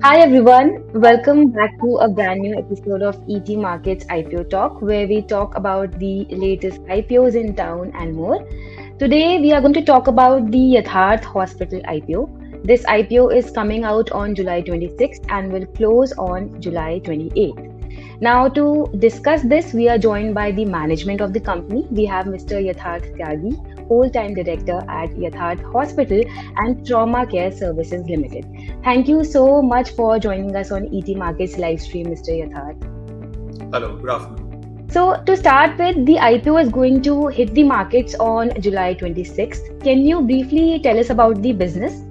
Hi everyone, welcome back to a brand new episode of ET Markets IPO Talk, where we talk about the latest IPOs in town and more. Today we are going to talk about the Yatharth Hospital IPO. This IPO is coming out on July 26th and will close on July 28th. Now, to discuss this, we are joined by the management of the company. We have Mr. Yatharth Tyagi, whole-time director at Yatharth Hospital and Trauma Care Services Limited. Thank you so much for joining us on ET Markets live stream, Mr. Yatharth. Hello, good afternoon. So, to start with, the IPO is going to hit the markets on July 26th. Can you briefly tell us about the business?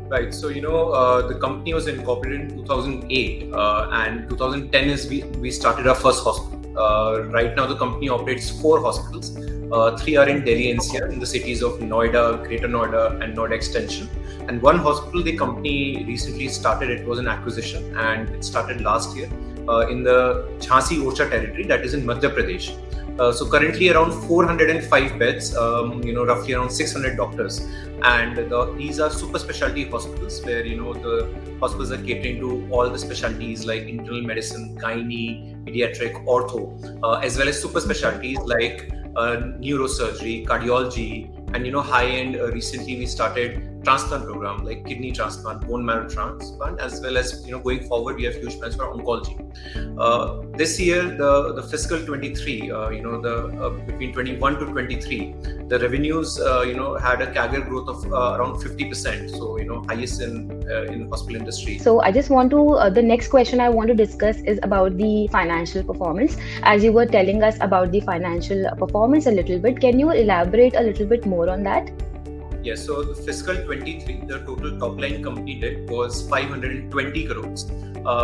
Right, so the company was incorporated in 2008, and 2010 is we started our first hospital. Right now, the company operates 4 hospitals. 3 are in Delhi NCR in the cities of Noida, Greater Noida, and Noida Extension. And one hospital the company recently started. It was an acquisition, and it started last year in the Jhansi Orcha territory, that is in Madhya Pradesh. So currently around 405 beds, roughly around 600 doctors, and these are super specialty hospitals where the hospitals are catering to all the specialties like internal medicine, gynae, pediatric, ortho, as well as super specialties like neurosurgery, cardiology, and high-end. Recently we started transplant program like kidney transplant, bone marrow transplant, as well as going forward we have huge plans for oncology. This year, the fiscal 23, between 21 to 23, the revenues had a CAGR growth of around 50%. So highest in hospital industry. So I just want to, the next question I want to discuss is about the financial performance. As you were telling us about the financial performance a little bit, can you elaborate a little bit more on that? Yes, so the fiscal 23, the total top line company did was 520 crores,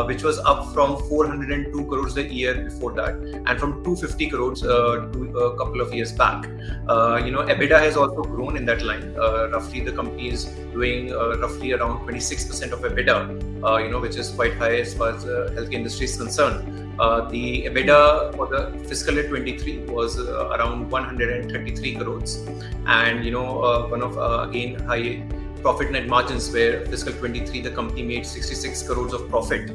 which was up from 402 crores the year before that, and from 250 crores to a couple of years back. EBITDA has also grown in that line. Roughly, the company is doing roughly around 26% of EBITDA, which is quite high as far as the healthcare industry is concerned. The EBITDA for the fiscal year 23 was around 133 crores, and one of again high profit net margins, where fiscal 23 the company made 66 crores of profit.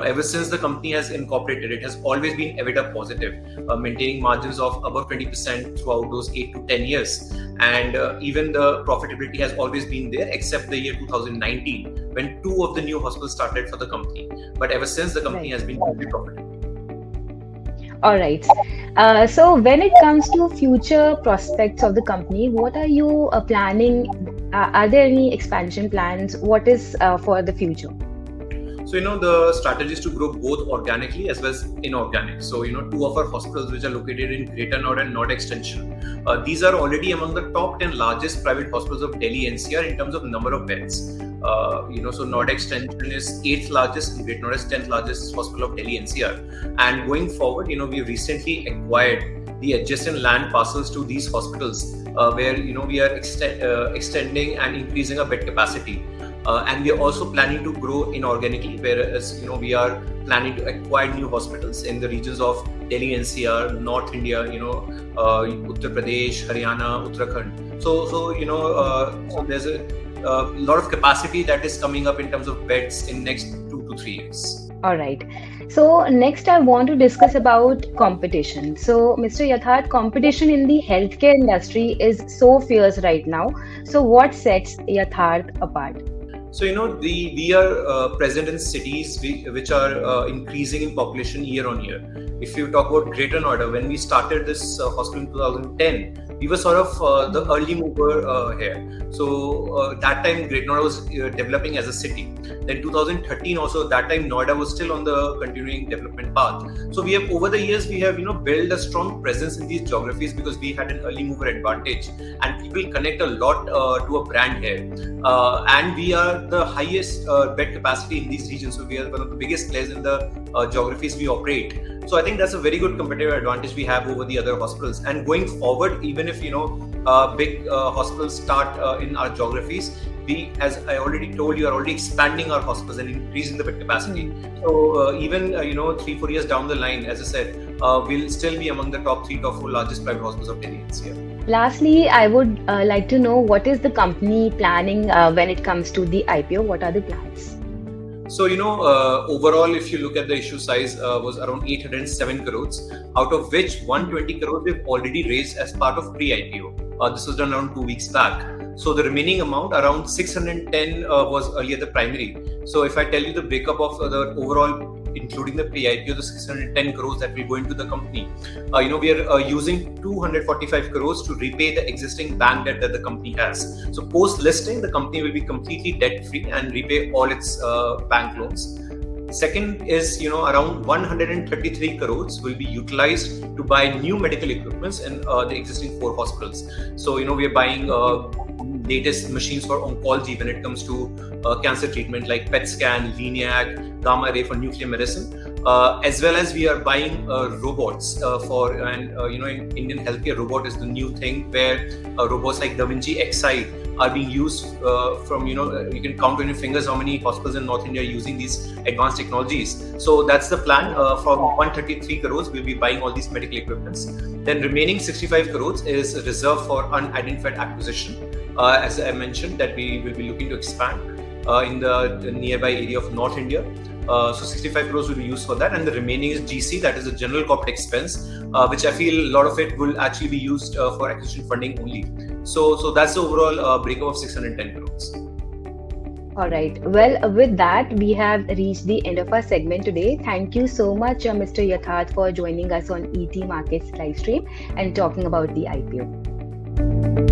Ever since the company has incorporated, it has always been EBITDA positive, maintaining margins of above 20% throughout those 8 to 10 years. And even the profitability has always been there, except the year 2019, when 2 of the new hospitals started for the company. But ever since, the company has been very profitable. All right. So when it comes to future prospects of the company, what are you planning? Are there any expansion plans? What is for the future? So, the strategy is to grow both organically as well as inorganic. So, 2 of our hospitals, which are located in Greater Noida and Noida Extension, these are already among the top 10 largest private hospitals of Delhi NCR in terms of number of beds. So Noida Extension is 8th largest, and Greater Noida is 10th largest hospital of Delhi NCR. And going forward, we recently acquired the adjacent land parcels to these hospitals, where we are extending and increasing our bed capacity. And we are also planning to grow inorganically, whereas we are planning to acquire new hospitals in the regions of Delhi NCR, North India, Uttar Pradesh, Haryana, Uttarakhand. So there's a lot of capacity that is coming up in terms of beds in next 2 to 3 years. All right. So next I want to discuss about competition. So Mr. Yatharth, competition in the healthcare industry is so fierce right now. So what sets Yatharth apart? So we are present in cities which are increasing in population year on year. If you talk about Greater Noida, when we started this hospital in 2010, we were sort of the early mover here. So that time Greater Noida was developing as a city. Then 2013 also, that time Noida was still on the continuing development path. So we have over the years we have built a strong presence in these geographies because we had an early mover advantage, and people connect a lot to a brand here. And we are the highest bed capacity in these regions. So we are one of the biggest players in the geographies we operate. So I think that's a very good competitive advantage we have over the other hospitals. And going forward, even if big hospitals start in our geographies, we, as I already told you, are already expanding our hospitals and increasing the bed capacity. So even 3-4 years down the line, as I said, we'll still be among the top 3 to 4 largest private hospitals of Delhi NCR. Lastly, I would like to know what is the company planning when it comes to the IPO? What are the plans? So, overall, if you look at the issue size, was around 807 crores, out of which 120 crores we've already raised as part of pre-IPO. This was done around 2 weeks back. So the remaining amount, around 610, was earlier the primary. So if I tell you the breakup of the overall, including the pre-IPO, the 610 crores that will go into the company, we are using 245 crores to repay the existing bank debt that the company has. So post-listing, the company will be completely debt-free and repay all its bank loans. Second is, around 133 crores will be utilized to buy new medical equipments in the existing 4 hospitals. So, we are buying latest machines for oncology when it comes to cancer treatment, like PET scan, LINAC, gamma ray for nuclear medicine, as well as we are buying robots in Indian healthcare. Robot is the new thing where robots like Da Vinci Xi are being used from, you can count on your fingers how many hospitals in North India are using these advanced technologies. So that's the plan. From 133 crores, we'll be buying all these medical equipments. Then remaining 65 crores is reserved for unidentified acquisition. As I mentioned, that we will be looking to expand in the nearby area of North India. So 65 crores will be used for that, and the remaining is GC, that is a general corporate expense, which I feel a lot of it will actually be used for acquisition funding only. So that's the overall breakup of 610 crores. All right. Well, with that, we have reached the end of our segment today. Thank you so much, Mr. Yatharth, for joining us on ET Markets live stream and talking about the IPO.